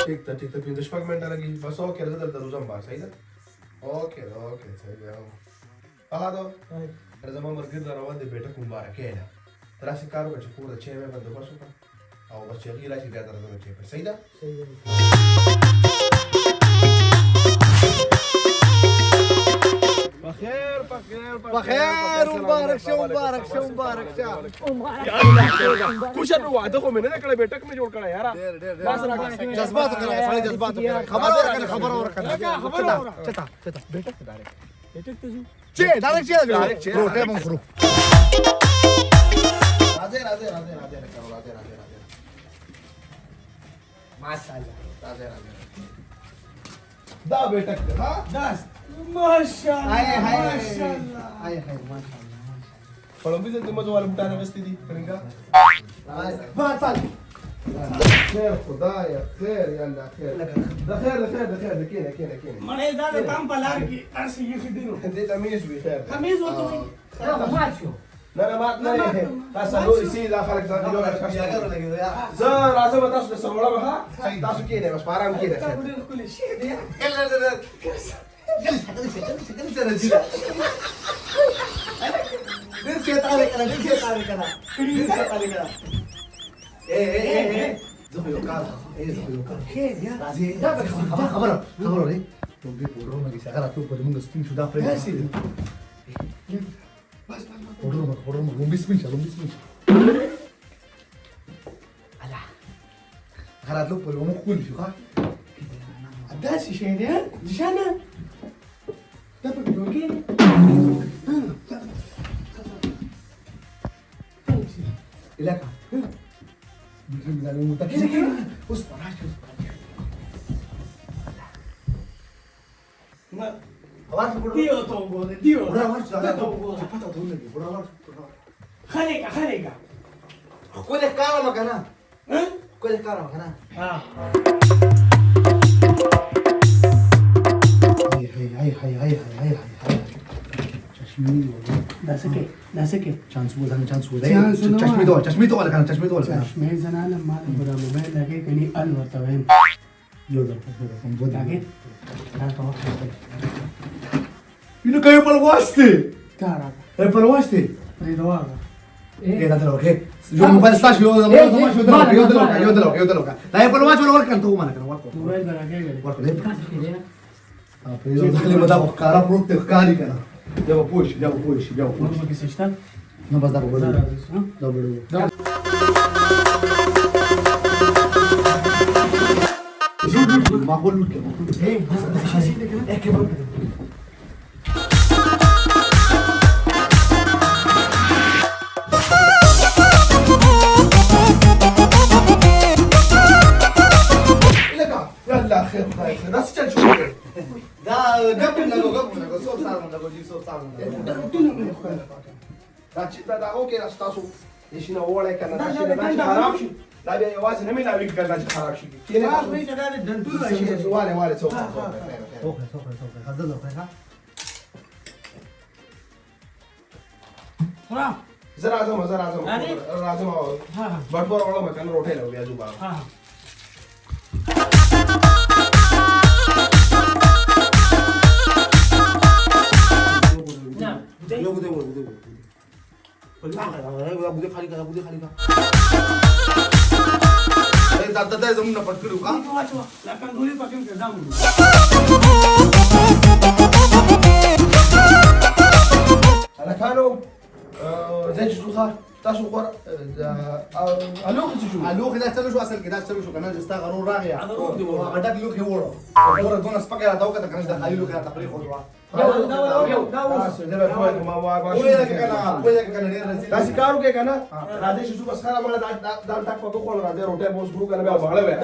ټیک ته 15 شپږ منټه لګي بس اوکې زه دلته روزم با صحیح ده اوکې صحیح ده هغه دا زما مرګ دا روان دي بیٹه کوم بارکه نه تراسي کارو چې کور د چي مې بندوبست وکړ او بس چې غیر راشي بیا درځم چې صحیح ده بخير ومبارك شو کوشر وعده خو مې نه کړې بیٹک مې جوړ کړه یارا جذبات کړه سړی جذبات کړه خبر ورکړه چتا بیٹک ډایرکټ ډایرکټ روټه مون فرو راځه ماشاءالله راځه دا بیٹک ها داس ماشاءالله ماشاءالله پړم دې ته مزه والا بوټانه وستې دي څنګه خير خدايا خير يلا خير ده خير كده مړې دا د تام په لار کې ارسي یې خدینو دې تمیز وي خير خمیز وته ماشو نه تاسو نور سي دا خلک ځان له زه راځم تاسو د سموړه به تاسو کې نه بس آرام کې ده کله شي دی خليك كل الكارة مكانها كل الكارة مكانها هاي ناسكي چانس چشمی ولا كان مې زنانه مال پر موبایل لګې کني ال ورته ویم یو دا لګې دا ته اینو کوي په واسطه کارا په واسطه پرې دواغه ايه ده لو كده yo موبایل ستاسو یو د دا په لواچ ور ورکړم ته ومنه کنه ورکړم موبایل راګې ورکړم په یو دخلي مدا کارا پروت ښکاری کنه بیا پوښ نو کې سشتن نو بس دا وګورئ دا وګورئ معقول كده ايه ايه كده يلا خير ناس تشوف ده قبل صوت صار دا اوكي راس تاسو شنو وړای کنه دا خراب شي دا بیا یوازې نه ملاوي کنه چې خراب شي کله په دې دا دنټو راشي واله څوک حضر ها زرا اعظم بټبر وړو مکان روټه لو بیا زوبا ها يو بده بده خالي کا دا زمونه پټ کړو کا لا کنګولي پکې ځم الکانو زين شو تاسو خور الوخ شو الوخ ده تلو شو اصل كده تلو شو كان جستا قانون راغيا غدك لوخ يورو ورا دون سباقه دا وكده كان ده خلي لوخ تقريبا خطوه تاسو کارو کې کنه راځي چې بس خاله مړه دا تک په کوله راځي روټه بوس ګرو کنه بیا باړه وې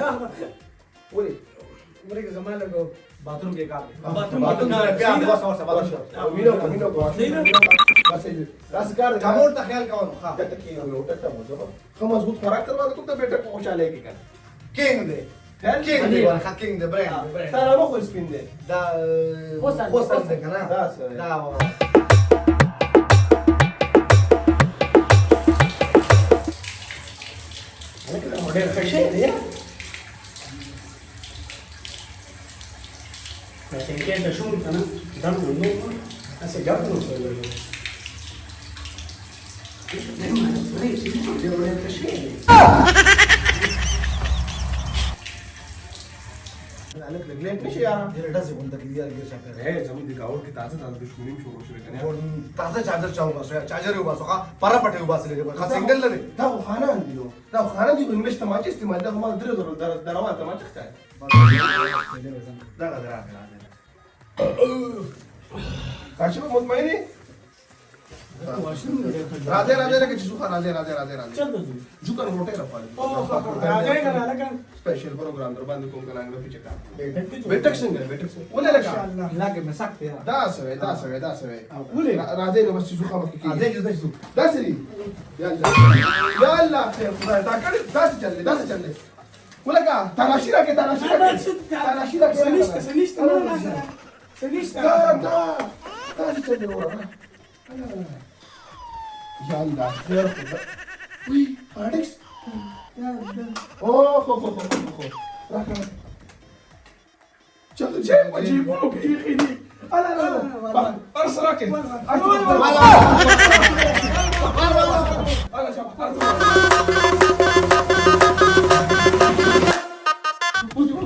ولې مرګ زمانه کو बाथरूम के काम बाथरूम पे आप बस बस مينو بس راس کار جامور ته خیال کوو ها ته کې روټه ته مزه خو مضبوط کاراکټر باندې ته بیٹه پہنچاله کې کنه کینګ دی کینګ دی ولا کینګ دی برند سره مخ سپین دی دا خوستان دی کنه دا كده شو انا ضرب النوم هسه جربوا عليك رجلين مش يا ये रेडा से बंदा क्लियर ये शक्कर है ايه زمان دي कावर की ताजा ताजा दुश्मनी में शोर शुरू करने और ताजा चार्जर चाहूंगा चार्जर ही उबास का पारा पटे उबास ले का सिंगल ले ده خانه عندي ده خانه دي انجلش تماچ استعمال ده ما درو دروات تماچ تاع ده غدر عايش مطمئنين राधे राधे रे किसी सुखा राधे राधे राधे राधे चल दो जुकर मोटे रफा राधे करा लगा स्पेशल प्रोग्राम दर बंद को कनांग पीछे का बेटक सिंग वले लगा लाके मैं सकते हैं da se ve वले राधे ने बस सुखा मत की आधे जिस सु da सरी يلا خير خداي تاكل دا چل ولا का تراشيرا के سنيشت da چل ورا يلا خير خدا وي ادكس اوه خو راكا چل جيب وجيبه بيخيني لا ارس راكن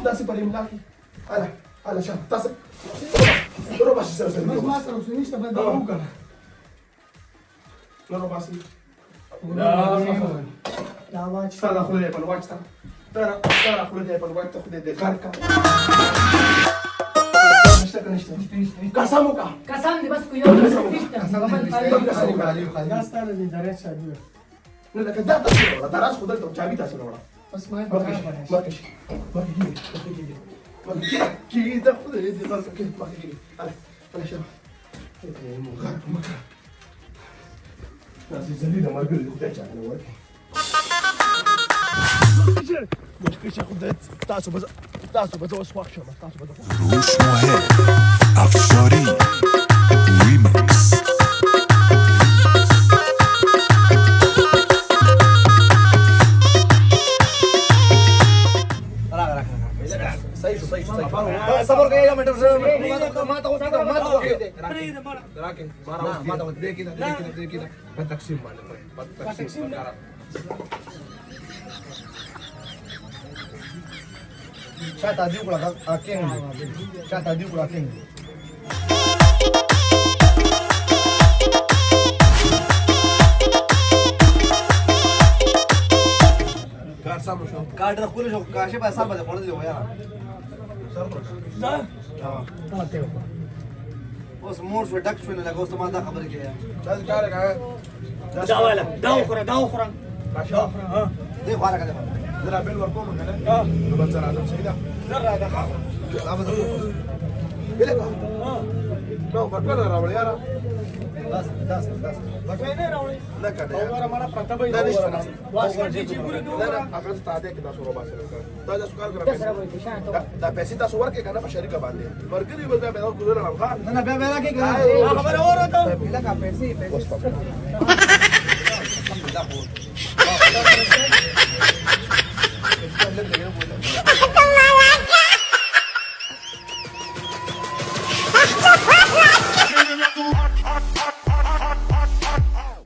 داسي بريم لاكي على شان تاسك روبا شي سر بس ما صار سنيشت بدل اوكا لا روبا سي لا واش ترى خذ لي بالواج ترى خذ لي بالواج تاخذ دي كاركا نشتغل كاساموكا Kasam di bas kuyo. كاساموكا يا ستار دي درس شادو لا كده تصير ولا تراس خذ لك شابي تصير ولا بس ما ماكش كي تاخذ يدي خلاص كده ما كده على شباب مكا ناس الزليده ما يقول لك تاجع انا ورك مش خدت تاسو بس وصفه شباب تاسو بس روش مهم افشاری ریمیکس सही सबर गया मीटर से माता को راكن ما راح دي كده بالتقسيم بالتقسيم شاتا دي ولا اكين شاتا دي ولا اكين كار سامو شو कार्ड रख ले काशे पैसा बजे पड़ दे यार उस मोर से डक छुने लगा उस माता खबर के यार चल كارك داولا داو خرا كاشا دي خارا كده زرا بيل وركو من كده بس زرا ده سيدا زرا ده अब بيلك لا بطل راول يارا दस بټوینه راوړي لا كده اور हमारा प्रताप لا نشتغل واسکټ دي چې ګورې لا لا اخذ تعدي كده صوره بس دا سؤال كده دا پیسې تاسو ورکې کنه په شریکه باندې ورګري به به دا ګذر نه انا بيا بيا كده خبر اور ته بيلا کا पैसे